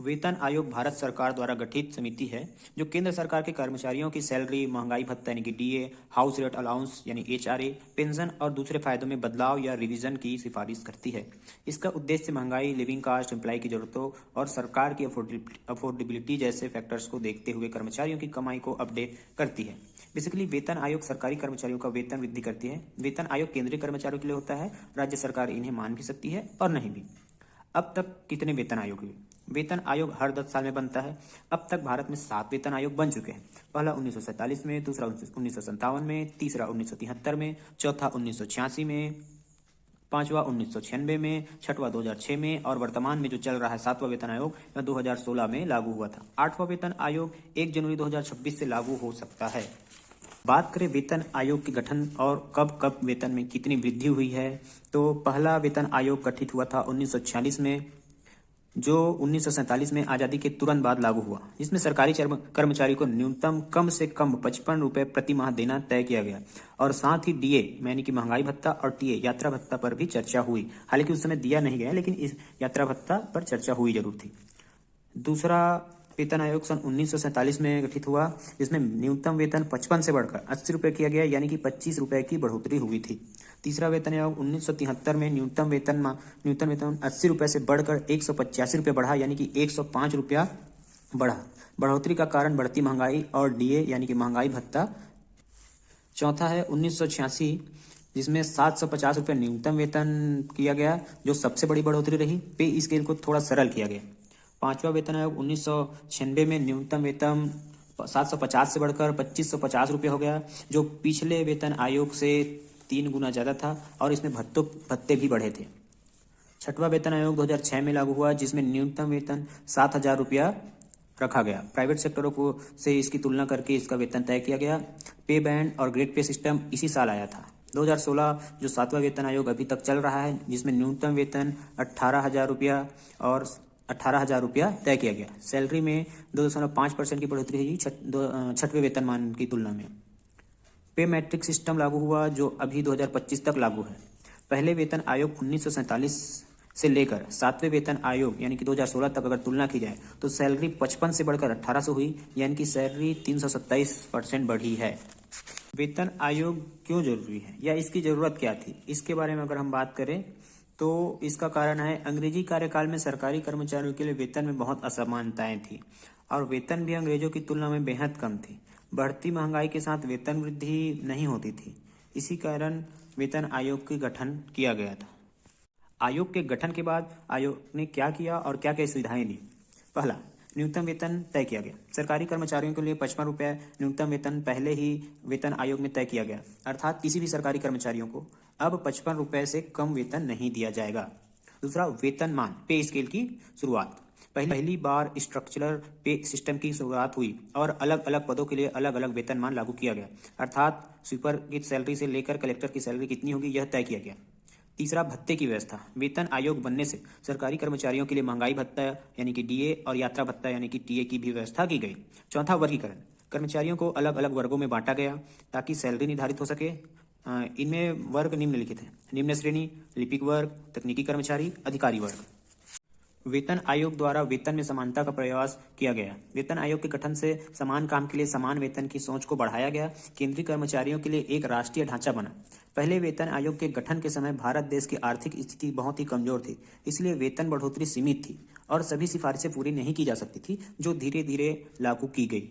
वेतन आयोग भारत सरकार द्वारा गठित समिति है जो केंद्र सरकार के कर्मचारियों की सैलरी, महंगाई भत्ता यानी कि डीए, हाउस रेंट अलाउंस यानी एचआरए, पेंशन और दूसरे फायदों में बदलाव या रिवीजन की सिफारिश करती है। इसका उद्देश्य महंगाई, लिविंग कास्ट, एम्प्लाई की जरूरतों और सरकार की अफोर्डेबिलिटी जैसे फैक्टर्स को देखते हुए कर्मचारियों की कमाई को अपडेट करती है। बेसिकली वेतन आयोग सरकारी कर्मचारियों का वेतन वृद्धि करती है। वेतन आयोग केंद्रीय कर्मचारियों के लिए होता है, राज्य सरकार इन्हें मान भी सकती है और नहीं भी। अब तक कितने वेतन आयोग हुए? वेतन आयोग हर 10 साल में बनता है। अब तक भारत में 7 वेतन आयोग बन चुके हैं। पहला 1947 में, दूसरा 1957 में, तीसरा 1973 में, चौथा 1986 में, पांचवा 1996 में, छठवा 2006 में और वर्तमान में जो चल रहा है 7वां वेतन आयोग यह 2016 में लागू हुआ था। 8वां वेतन आयोग 1 जनवरी 2026 से लागू हो सकता है। बात करें वेतन आयोग के गठन और कब कब वेतन में कितनी वृद्धि हुई है, तो पहला वेतन आयोग गठित हुआ था 1946 में, जो 1947 में आज़ादी के तुरंत बाद लागू हुआ, जिसमें सरकारी कर्मचारी को न्यूनतम कम से कम 55 रुपये प्रति माह देना तय किया गया और साथ ही डीए यानी कि महंगाई भत्ता और टीए यात्रा भत्ता पर भी चर्चा हुई। हालांकि उस समय दिया नहीं गया, लेकिन इस यात्रा भत्ता पर चर्चा हुई जरूर थी। दूसरा वेतन आयोग सन 1947 में गठित हुआ, जिसमें न्यूनतम वेतन 55 से बढ़कर 80 रुपये किया गया, यानी कि 25 रुपये की बढ़ोतरी हुई थी। तीसरा वेतन आयोग 1973 में न्यूनतम वेतन 80 रुपये से बढ़कर 185 रुपये बढ़ा, यानी कि 105 रुपया बढ़ा। बढ़ोतरी का कारण बढ़ती महंगाई और डीए यानी कि महंगाई भत्ता। चौथा है 1986, जिसमें 750 रुपये न्यूनतम वेतन किया गया, जो सबसे बड़ी बढ़ोतरी रही। पे स्केल को थोड़ा सरल किया गया। पांचवा वेतन आयोग 1996 में न्यूनतम वेतन 750 से बढ़कर 2550 रुपये हो गया, जो पिछले वेतन आयोग से 3 गुना ज़्यादा था और इसमें भत्ते भी बढ़े थे। छठवां वेतन आयोग 2006 में लागू हुआ, जिसमें न्यूनतम वेतन 7,000 रुपया रखा गया। प्राइवेट सेक्टरों को से इसकी तुलना करके इसका वेतन तय किया गया। पे बैंड और ग्रेड पे सिस्टम इसी साल आया था। 2016 जो 7वां वेतन आयोग अभी तक चल रहा है, जिसमें न्यूनतम वेतन 18,000 रुपया और 18,000 रुपया तय किया गया। सैलरी में 2.5% की बढ़ोतरी हुई छठवें वेतनमान की तुलना में। पे मैट्रिक सिस्टम लागू हुआ, जो अभी 2025 तक लागू है। पहले वेतन आयोग 1947 से लेकर 7वें वेतन आयोग यानी कि 2016 तक अगर तुलना की जाए तो सैलरी 55 से बढ़कर 1800 हुई, यानी कि सैलरी 327% बढ़ी है। वेतन आयोग क्यों जरूरी है या इसकी जरूरत क्या थी, इसके बारे में अगर हम बात करें तो इसका कारण है अंग्रेजी कार्यकाल में सरकारी कर्मचारियों के लिए वेतन में बहुत असमानताएं थी और वेतन भी अंग्रेजों की तुलना में बेहद कम थी। बढ़ती महंगाई के साथ वेतन वृद्धि नहीं होती थी। इसी कारण वेतन आयोग का गठन किया गया था। आयोग के गठन के बाद आयोग ने क्या किया और क्या क्या सुविधाएं दी? पहला, न्यूनतम वेतन तय किया गया। सरकारी कर्मचारियों के लिए 55 रुपये न्यूनतम वेतन पहले ही वेतन आयोग में तय किया गया, अर्थात किसी भी सरकारी कर्मचारियों को अब 55 रुपये से कम वेतन नहीं दिया जाएगा। दूसरा, वेतनमान पे स्केल की शुरुआत। पहली बार स्ट्रक्चरल पे सिस्टम की शुरुआत हुई और अलग अलग पदों के लिए अलग अलग वेतनमान लागू किया गया, अर्थात स्वीपर की सैलरी से लेकर कलेक्टर की सैलरी कितनी होगी यह तय किया गया। तीसरा, भत्ते की व्यवस्था। वेतन आयोग बनने से सरकारी कर्मचारियों के लिए महंगाई भत्ता यानी कि डीए और यात्रा भत्ता यानी कि टीए की भी व्यवस्था की गई। चौथा, वर्गीकरण। कर्मचारियों को अलग अलग वर्गों में बांटा गया ताकि सैलरी निर्धारित हो सके। इनमें वर्ग निम्नलिखित हैं: निम्न श्रेणी, लिपिक वर्ग, तकनीकी कर्मचारी, अधिकारी वर्ग। वेतन आयोग द्वारा वेतन में समानता का प्रयास किया गया। वेतन आयोग के गठन से समान काम के लिए समान वेतन की सोच को बढ़ाया गया। केंद्रीय कर्मचारियों के लिए एक राष्ट्रीय ढांचा बना। पहले वेतन आयोग के गठन के समय भारत देश की आर्थिक स्थिति बहुत ही कमजोर थी, इसलिए वेतन बढ़ोतरी सीमित थी और सभी सिफारिशें पूरी नहीं की जा सकती थी, जो धीरे धीरे लागू की गई।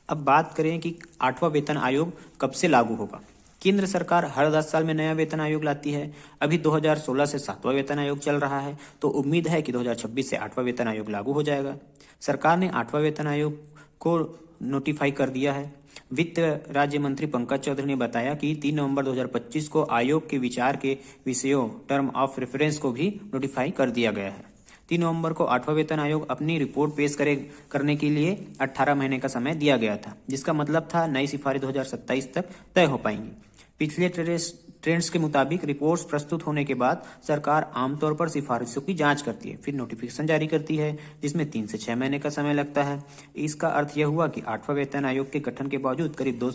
अब बात करें कि 8वां वेतन आयोग कब से लागू होगा। केंद्र सरकार हर 10 साल में नया वेतन आयोग लाती है। अभी 2016 से 7वां वेतन आयोग चल रहा है, तो उम्मीद है कि 2026 से 8वां वेतन आयोग लागू हो जाएगा। सरकार ने 8वां वेतन आयोग को नोटिफाई कर दिया है। वित्त राज्य मंत्री पंकज चौधरी ने बताया कि 3 नवंबर 2025 को आयोग के विचार के विषयों टर्म ऑफ रेफरेंस को भी नोटिफाई कर दिया गया है। 3 नवंबर को 8वां वेतन आयोग अपनी रिपोर्ट पेश करने के लिए 18 महीने का समय दिया गया था, जिसका मतलब था नई सिफारिश 2027 तक तय हो पाएंगी। पिछले ट्रेंड्स के मुताबिक रिपोर्ट्स प्रस्तुत होने के बाद सरकार आमतौर पर सिफारिशों की जांच करती है, फिर नोटिफिकेशन जारी करती है, जिसमें 3 से 6 महीने का समय लगता है। इसका अर्थ यह हुआ कि 8वां वेतन आयोग के गठन के बावजूद करीब 2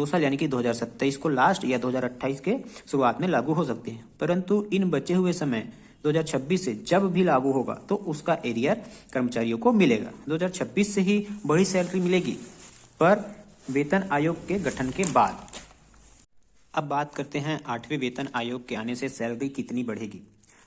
साल यानी कि 2027 को लास्ट या 2028 के शुरुआत में लागू हो सकती है, परंतु इन बचे हुए समय 2026 से जब भी लागू होगा तो उसका एरियर कर्मचारियों को मिलेगा। 2026 से ही बड़ी सैलरी मिलेगी, पर वेतन आयोग के गठन के बाद। अब बात करते हैं 8वें वेतन आयोग के आने से सैलरी कितनी बढ़ेगी।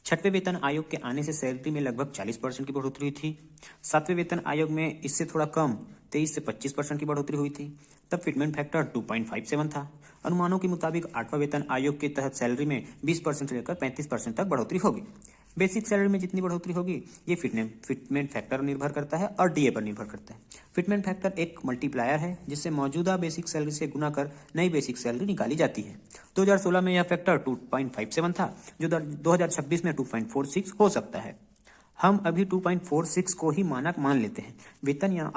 6वें वेतन आयोग के आने से सैलरी में लगभग 40% की बढ़ोतरी हुई थी। 7वें वेतन आयोग में इससे थोड़ा कम 23 से 25% की बढ़ोतरी हुई थी। तब फिटमेंट फैक्टर 2.57 था। अनुमानों के मुताबिक 8वां वेतन आयोग के तहत सैलरी में 20% से लेकर 35% तक बढ़ोतरी होगी। बेसिक सैलरी में जितनी बढ़ोतरी होगी ये फिटमेंट फैक्टर पर निर्भर करता है और डीए पर निर्भर करता है। फिटमेंट फैक्टर एक मल्टीप्लायर है जिससे मौजूदा बेसिक सैलरी से गुना कर नई बेसिक सैलरी निकाली जाती है। 2016 में यह फैक्टर 2.57 था, जो 2026 में 2.46 हो सकता है। हम अभी 2.46 को ही मानक मान लेते हैं। वेतन या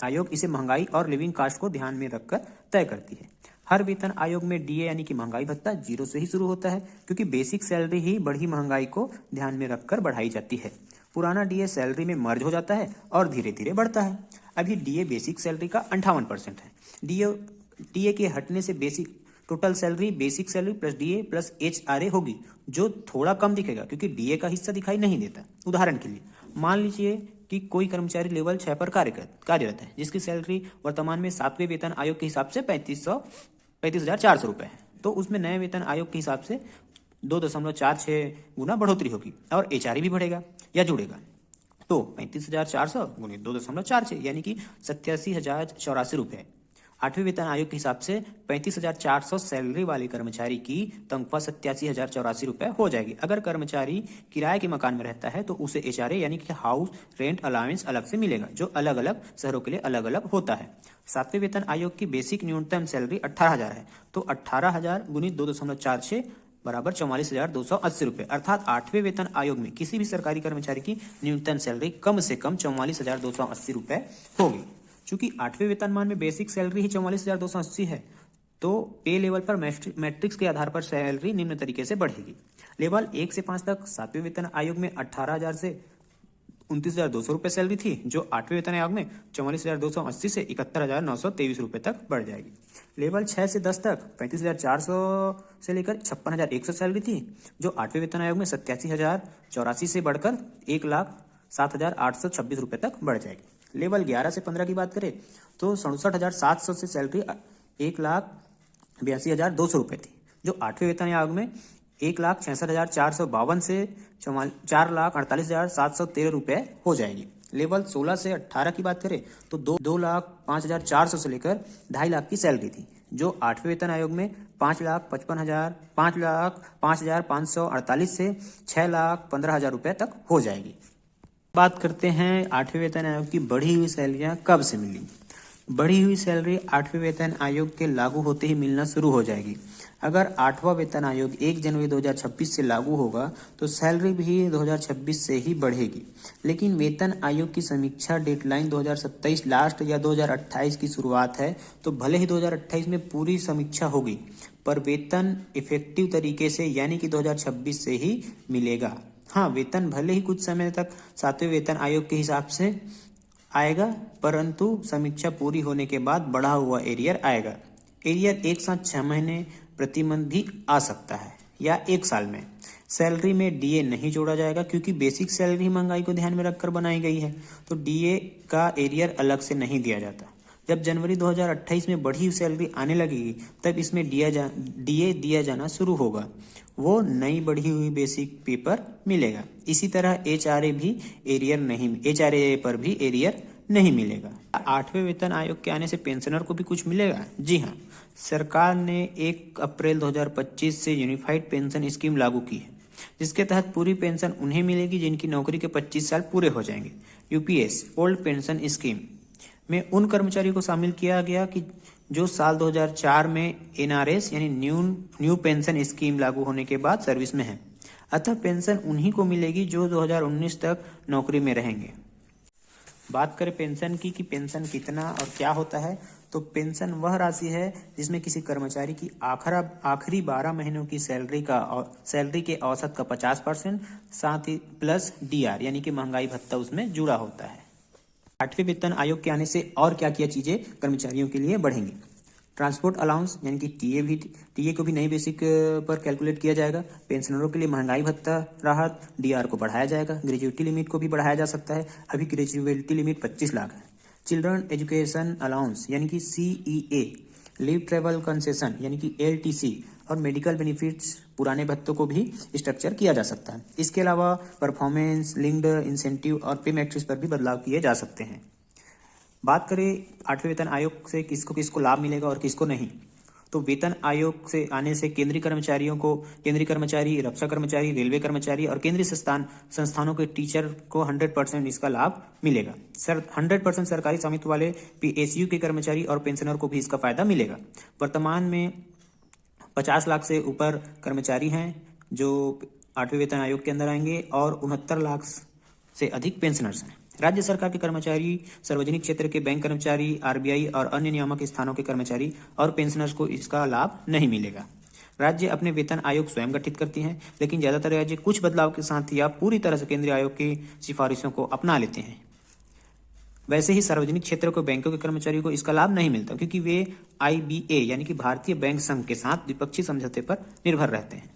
आयोग इसे महंगाई और लिविंग कॉस्ट को ध्यान में रखकर तय करती है। हर वेतन आयोग में डीए यानी कि महंगाई भत्ता 0 से ही शुरू होता है, क्योंकि बेसिक सैलरी ही बढ़ी महंगाई को ध्यान में रखकर बढ़ाई जाती है। पुराना डीए सैलरी में मर्ज हो जाता है और धीरे धीरे बढ़ता है। अभी डीए बेसिक सैलरी का 58% है। डीए के हटने से total salary basic salary plus DA plus HRA होगी, जो थोड़ा कम दिखेगा क्योंकि डीए का हिस्सा दिखाई नहीं देता। उदाहरण के लिए मान लीजिए कि कोई कर्मचारी लेवल 6 पर कार्यरत है, जिसकी सैलरी वर्तमान में 7वें वेतन आयोग के हिसाब से 35,400 रुपये है, तो उसमें नए वेतन आयोग के हिसाब से 2.46 गुना बढ़ोतरी होगी और एचआरए भी बढ़ेगा या जुड़ेगा। तो 35,400 गुणित 2.46 यानी कि 87,084 रुपये। 8वें वेतन आयोग के हिसाब से 35,400 सैलरी वाले कर्मचारी की तनख्वाह 87,084 रुपये हो जाएगी। अगर कर्मचारी किराए के मकान में रहता है तो उसे एचआरए यानी कि हाउस रेंट अलाउंस अलग से मिलेगा, जो अलग अलग शहरों के लिए अलग अलग होता है। 7वें वेतन आयोग की बेसिक न्यूनतम सैलरी 18,000 है, तो 18,000 गुणित 2.46 बराबर 44,280 रुपये। अर्थात 8वें वेतन आयोग में किसी भी सरकारी कर्मचारी की न्यूनतम सैलरी कम से कम 44,280 रुपये होगी। चूंकि 8वें वेतनमान में बेसिक सैलरी ही 44,280 है, तो पे लेवल पर मैट्रिक्स के आधार पर सैलरी निम्न तरीके से बढ़ेगी। लेवल 1 से 5 तक 7वें वेतन आयोग में 18,000 से 29,200 रुपये सैलरी थी, जो 8वें वेतन आयोग में 44,280 से 71,923 रुपये तक बढ़ जाएगी। लेवल 6 से 10 तक 35,400 से लेकर 56,100 सैलरी थी, जो 8वें वेतन आयोग में 87,084 से बढ़कर 1,07,826 रुपये तक बढ़ जाएगी। लेवल 11 से 15 की बात करें तो 67,700 से सैलरी 1,82,200 रुपये थी, जो 8वें वेतन आयोग में 1,66,452 से 4,48,713 रुपये हो जाएगी। लेवल 16 से 18 की बात करें तो 2,05,400 से लेकर 2.5 लाख की सैलरी थी, जो 8वें वेतन आयोग में 5,05,548 से 6,15,000 रुपये तक हो जाएगी। बात करते हैं 8वें वेतन आयोग की बढ़ी हुई सैलरियां कब से मिली। बढ़ी हुई सैलरी 8वें वेतन आयोग के लागू होते ही मिलना शुरू हो जाएगी। अगर 8वां वेतन आयोग 1 जनवरी 2026 से लागू होगा तो सैलरी भी 2026 से ही बढ़ेगी, लेकिन वेतन आयोग की समीक्षा डेडलाइन 2027 लास्ट या 2028 की शुरुआत है, तो भले ही 2028 में पूरी समीक्षा होगी, पर वेतन इफेक्टिव तरीके से यानी कि 2026 से ही मिलेगा। हाँ, वेतन भले ही कुछ समय तक 7वें वेतन आयोग के हिसाब से आएगा, परंतु समीक्षा पूरी होने के बाद बढ़ा हुआ एरियर आएगा। एरियर एक साथ 6 महीने प्रति मंथ भी आ सकता है या 1 साल में। सैलरी में डीए नहीं जोड़ा जाएगा क्योंकि बेसिक सैलरी महंगाई को ध्यान में रखकर बनाई गई है, तो डीए का एरियर अलग से नहीं दिया जाता। जब जनवरी 2028 में बढ़ी हुई सैलरी आने लगेगी तब इसमें डीए दिया जाना शुरू होगा, वो नई बढ़ी हुई बेसिक पे पर मिलेगा। इसी तरह एचआरए पर भी एरियर नहीं मिलेगा। 8वें वेतन आयोग के आने से पेंशनर को भी कुछ मिलेगा। जी हाँ, सरकार ने 1 अप्रैल 2025 से यूनिफाइड पेंशन स्कीम लागू की है, जिसके तहत पूरी पेंशन उन्हें मिलेगी जिनकी नौकरी के 25 साल पूरे हो जाएंगे। यूपीएस ओल्ड पेंशन स्कीम में उन कर्मचारियों को शामिल किया गया कि जो साल 2004 में एनआरएस यानी न्यू पेंशन स्कीम लागू होने के बाद सर्विस में है। अतः पेंशन उन्हीं को मिलेगी जो 2019 तक नौकरी में रहेंगे। बात करें पेंशन की कि पेंशन कितना और क्या होता है, तो पेंशन वह राशि है जिसमें किसी कर्मचारी की आखिरी 12 महीनों की सैलरी के औसत का 50% साथ ही प्लस डीआर यानी कि महंगाई भत्ता उसमें जुड़ा होता है। 8वें वेतन आयोग के आने से और क्या क्या चीजें कर्मचारियों के लिए बढ़ेंगी। ट्रांसपोर्ट अलाउंस यानी कि टीए को भी नई बेसिक पर कैलकुलेट किया जाएगा। पेंशनरों के लिए महंगाई भत्ता राहत, डीआर को बढ़ाया जाएगा। ग्रेजुएटी लिमिट को भी बढ़ाया जा सकता है, अभी ग्रेजुएटी लिमिट 25 लाख है। चिल्ड्रन एजुकेशन अलाउंस यानी कि सीईए, लीव ट्रेवल कंसेशन यानी कि एलटीसी और मेडिकल बेनिफिट्स पुराने भत्तों को भी स्ट्रक्चर किया जा सकता है। इसके अलावा परफॉर्मेंस लिंक्ड इंसेंटिव और पे मैट्रिक्स पर भी बदलाव किए जा सकते हैं। बात करें 8वें वेतन आयोग से किसको किसको लाभ मिलेगा और किसको नहीं, तो वेतन आयोग से आने से केंद्रीय कर्मचारी, रक्षा कर्मचारी, रेलवे कर्मचारी और केंद्रीय संस्थानों के टीचर को 100% इसका लाभ मिलेगा। 100% सरकारी स्वामित्व वाले पीएसयू के कर्मचारी और पेंशनर को भी इसका फायदा मिलेगा। वर्तमान में 50 लाख से ऊपर कर्मचारी हैं जो 8वें वेतन आयोग के अंदर आएंगे और 69 लाख से अधिक पेंशनर्स हैं। राज्य सरकार के कर्मचारी, सार्वजनिक क्षेत्र के बैंक कर्मचारी, आरबीआई और अन्य नियामक स्थानों के कर्मचारी और पेंशनर्स को इसका लाभ नहीं मिलेगा। राज्य अपने वेतन आयोग स्वयं गठित करती हैं, लेकिन ज्यादातर राज्य कुछ बदलाव के साथ या पूरी तरह से केंद्रीय आयोग की सिफारिशों को अपना लेते हैं। वैसे ही सार्वजनिक क्षेत्र के बैंकों के कर्मचारियों को इसका लाभ नहीं मिलता, क्योंकि वे आईबीए यानी कि भारतीय बैंक संघ के साथ द्विपक्षीय समझौते पर निर्भर रहते हैं।